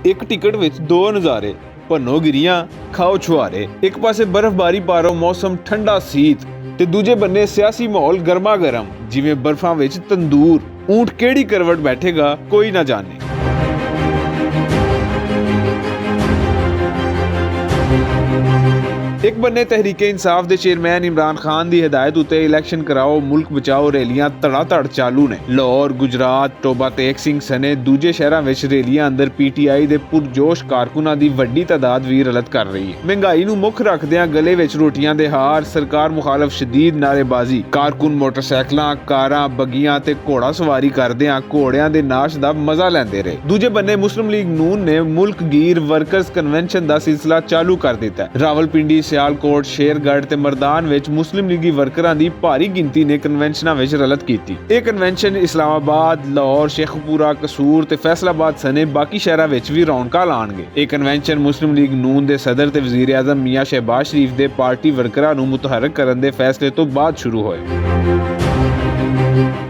एक टिकट विच दो नज़ारे, भन्नो गिरियां खाओ छुहारे। एक पासे बर्फबारी पारो मौसम ठंडा सीत ते दूजे बन्ने सियासी माहौल गर्मा गर्म जिवें बर्फां विच तंदूर। ऊंट केड़ी करवट बैठेगा कोई ना जाने। एक बन्ने तहरीके इंसाफ दे चेयरमैन इमरान खान दी हिदायत उत्ते इलैक्शन कराओ मुल्क बचाओ रैलियां धड़ाधड़ चालू ने। लाहौर, गुजरात, टोबा तेग सिंह सने दूजे शहरां विच रैलियां अंदर PTI दे पुरजोश कारकुनां दी वड्डी तादाद भी रलत कर रही है। महंगाई नूं मुख रखदिआं गले विच रोटियां दे हार, सरकार मुखालफ शदीद नारेबाजी। कारकुन मोटरसाइकलां, कारां, बग्गियां ते घोड़ा सवारी करदिआं घोड़ियां दे नाश दा मजा लैंदे रहे। दूजे बन्ने मुस्लिम लीग नून ने मुल्क गीर वर्कर्स कन्वेंशन दा सिलसिला चालू कर दिता है। रावलपिंडी, सियालकोट, शेरगढ़ ते मरदान विच मुस्लिम लीगी वर्करां दी भारी गिनती ने कन्वेंशनां विच रलत कीती। ਇਹ ਕਨਵੈਨਸ਼ਨ इस्लामाबाद, लाहौर, शेखपुरा, कसूर ते फैसलाबाद सने बाकी शहरां विच भी रौनकां लाणगे। ਇਹ ਕਨਵੈਨਸ਼ਨ मुस्लिम लीग नून दे सदर ते वजीर आज़म मियां शहबाज शरीफ दे पार्टी वर्करां नूं मुतहरक करन दे फैसले तो बाद शुरू होए।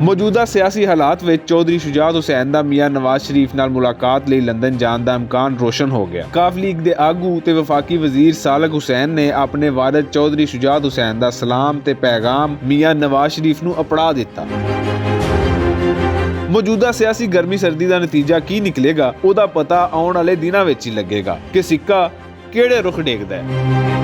मौजूदा सियासी हालात विच चौधरी शुजात हुसैन दा मियां नवाज शरीफ नाल मुलाकात लई लंदन जाण दा इम्कान रोशन हो गया। काफ लीग दे आगू ते वफाकी वजीर सालक हुसैन ने अपने वालिद चौधरी शुजात हुसैन दा सलाम ते पैगाम मियां नवाज शरीफ नूं अपड़ा दिता। मौजूदा सियासी गर्मी सर्दी दा नतीजा की निकलेगा ओदा पता आउण वाले दिनां विच ही लगेगा कि सिक्का किहड़े रुख टेकदा है।